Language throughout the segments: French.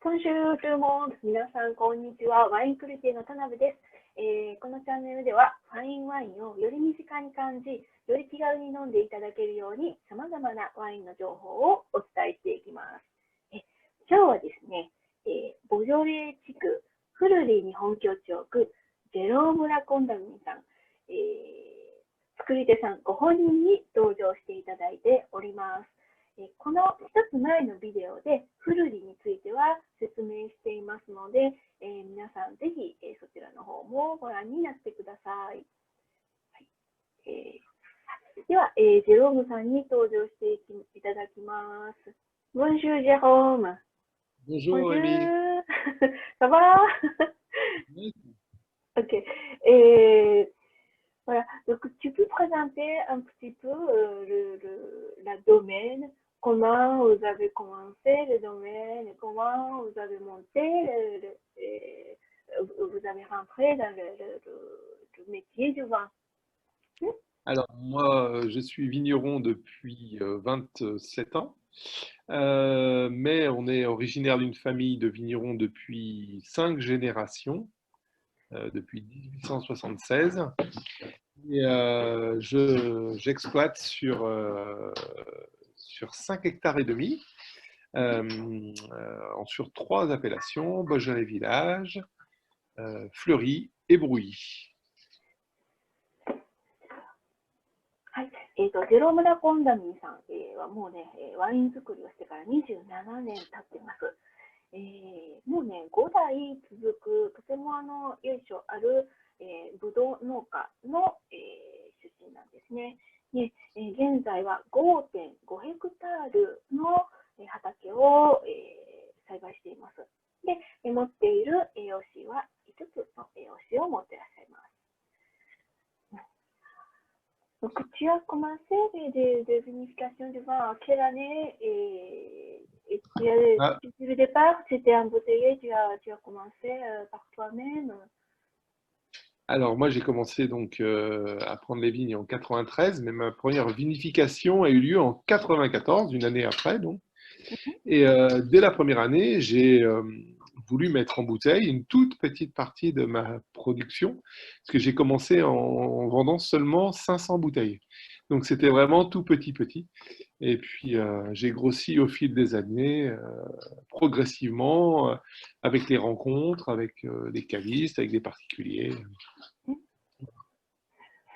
Bonjour tout le monde。皆さん、こんにちは。ワインクルティの田辺です。このチャンネルでは、ファインワインをより身近に感じ、より気軽に飲んでいただけるように、様々なワインの情報をお伝えしていきます。今日はですね、ボジョレー地区、フルリーに本拠地を置く、ジェロームラ・コンダミンさん、作り手さんご本人に登場していただいております。この一つ前のビデオでフルリについては説明していますので、皆さんぜひ、そちらの方もご覧になってください。はい、では、ジェロームさんに登場していただきます。Bonjour Jérôme. Bonjour Rémi. Ça va? Oui. Ok. Voilà. Donc, tu peux présenter un petit peu la domaine, comment vous avez commencé le domaine, comment vous avez monté, vous avez rentré dans le métier du vin. Alors moi, je suis vigneron depuis 27 ans, mais on est originaire d'une famille de vignerons depuis 5 générations, depuis 1876. Et j'exploite sur 5 hectares et demi, sur 3 appellations, Beaujolais Village, Fleury et Brouilly. はい、ジェロムラ・コンダミンさん、はもうね、ワイン作りをしてから27年経っています。もうね、5代続く、とても由緒ある、ブドウ農家の、出身なんですね。で、現在は5.5ヘクタールの畑を、栽培しています。で、持っている栄養士は5つの栄養士を持っていらっしゃいます。Donc, tu as commencé de vinification du vin à quelle année et depuis le départ, c'était embouteillé, tu as commencé par toi-même? Alors moi j'ai commencé donc à prendre les vignes en 93, mais ma première vinification a eu lieu en 94, une année après donc. Et dès la première année, j'ai voulu mettre en bouteille une toute petite partie de ma production, parce que j'ai commencé en vendant seulement 500 bouteilles. Donc c'était vraiment tout petit. Et puis j'ai grossi au fil des années, progressivement, avec les rencontres, avec des cavistes, avec des particuliers.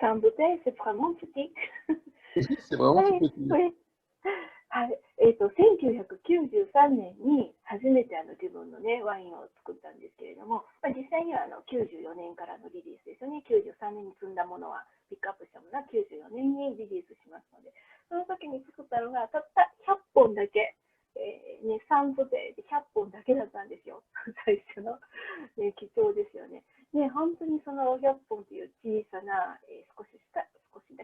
100 bouteilles, c'est vraiment petit. C'est vraiment tout petit. はいはい、1993年に初めて自分のね、ワインを作ったんですけれども、実際には94年からのリリースですよね。93年に積んだものは、ピックアップしたものは94年にリリースしますので、その時に作ったのがたった100本だけ、ね、3部で100本だけだったんですよ。最初の、貴重ですよね。ね、本当にその100本という小さな、少しだ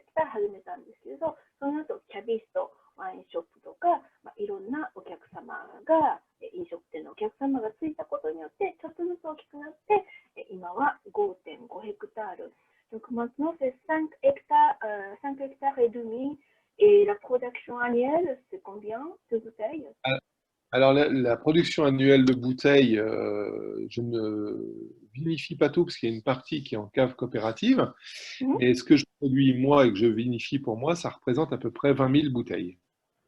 けから始めたんですけれど、その後キャビスト、ワインショップとか、いろんなお客様が、飲食店のお客様がついたことによって、ちょっとずつ大きくなって、今は5.5ヘクタール。Donc maintenant, c'est 5 hectares et demi. Et la production annuelle, c'est combien de bouteilles? Alors la production annuelle de bouteilles, je ne vinifie pas tout parce qu'il y a une partie qui est en cave coopérative. Mais ce que je produis moi et que je vinifie pour moi, ça représente à peu près 20 000 bouteilles.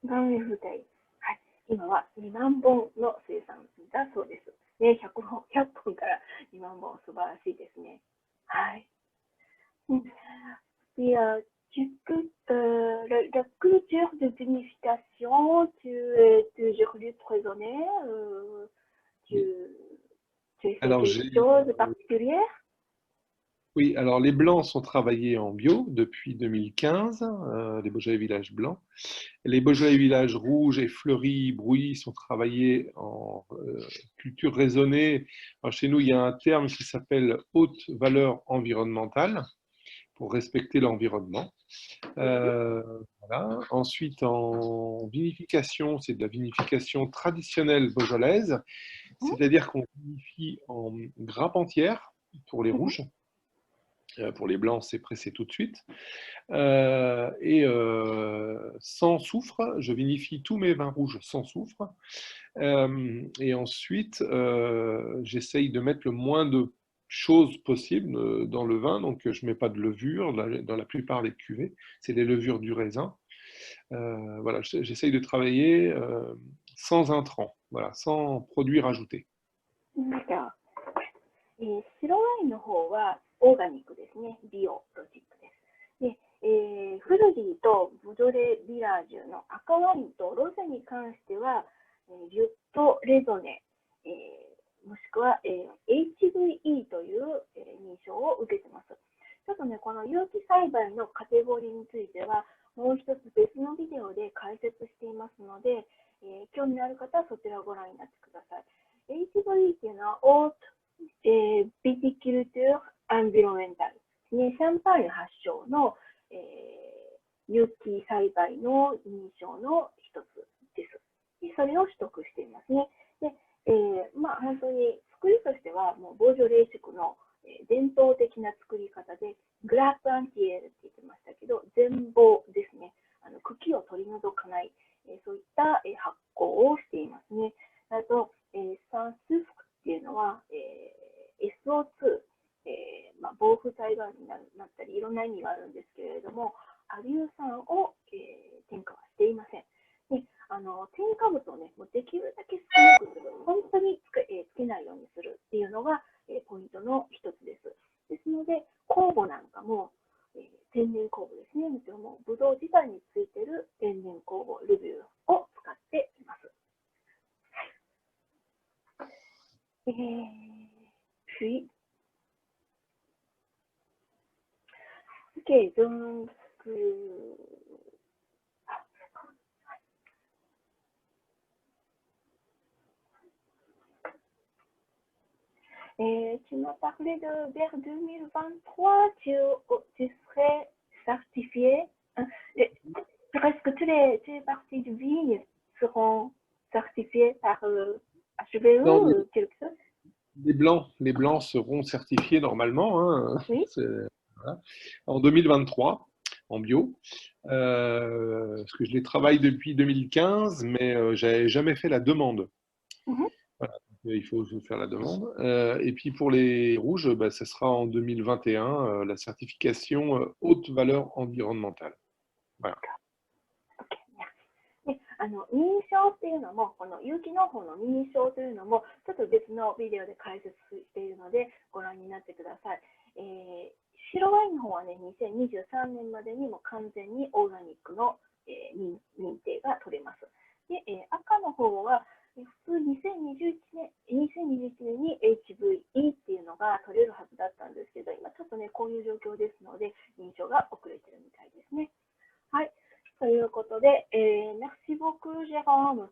20 000 bouteilles。はい。今は2万本の生産だそうです。ね、100本から2万本、素晴らしいですね。はい。Et la culture de vinification, tu es toujours prisonnier, tu fais Alors quelque chose de particulier? Oui, alors les blancs sont travaillés en bio depuis 2015, les Beaujolais Villages blancs. Les Beaujolais Villages rouges et fleuris, brouillis sont travaillés en culture raisonnée. Alors, chez nous, il y a un terme qui s'appelle haute valeur environnementale pour respecter l'environnement. Voilà. Ensuite, en vinification, c'est de la vinification traditionnelle beaujolaise, c'est-à-dire qu'on vinifie en grappe entière pour les rouges. Pour les blancs, c'est pressé tout de suite. Sans soufre, je vinifie tous mes vins rouges sans soufre. Et ensuite, j'essaye de mettre le moins de choses possible dans le vin. Donc, je ne mets pas de levure dans la plupart des cuvées. C'est les levures du raisin. Voilà, j'essaye de travailler sans intrants, voilà, sans produits rajoutés. なんか、白ワインの方はオーガニックですね。ビオロジックです。で、フルディとブドレ・ビラージュの赤ワインとロゼに関しては、リュット・レゾネ、もしくは、HVE という、認証を受けています。ちょっとね、この有機栽培のカテゴリーについては、もう一つ別のビデオで解説していますので、興味のある方はそちらをご覧になってください。HVE っていうのは、ビティキルトゥー・アンビロメンタルですね。シャンパーニュ発祥の、有機栽培の認証の一つです。でそれを取得していますね。で本当に作りとしては、もうボージョレー宿の伝統的な作り方で、グラップアンティエールって言ってましたけど、全貌ですね。茎を取り除かない、そういった発酵をしていますね。あと、サンスフクっていうのは、SO2、防腐剤がになったり、いろんな意味があるんですけれども、アリュー酸を、添加はしていません。で添加物をね、もうできるだけ少なくする、本当につけないようにするっていうのが、ポイントの一つです。ですので、酵母なんかも、天然酵母ですね。もちろんブドウ自体についている天然酵母、ルビューを使っています。puis, ok, donc, tu m'as parlé de vers 2023, tu serais certifié. Presque toutes les parties de vigne seront certifiées par HVE ou quelque chose. Les blancs seront certifiés normalement, hein, Oui. Voilà, en 2023 en bio. Parce que je les travaille depuis 2015, mais j'avais jamais fait la demande. Voilà, donc, il faut faire la demande. Et puis pour les rouges, ça sera en 2021, la certification haute valeur environnementale. Voilà. で認証っていうのも、この有機農法の認証というのも、ちょっと別のビデオで解説しているので、ご覧になってください。白ワインの方はね、2023年までにも完全にオーガニックの、認定が取れます。で、赤の方は、普通2021年に HVE っていうのが取れるはずだったんですけど、今ちょっとね、こういう状況ですので、認証が遅れてるみたいですね。はい。ということで、Merci beaucoup, Jérôme。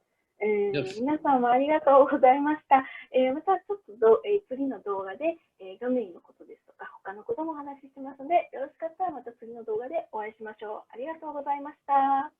皆さんもありがとうございました。またちょっと次の動画で、画面のことですとか、他のこともお話ししますので、よろしかったらまた次の動画でお会いしましょう。ありがとうございました。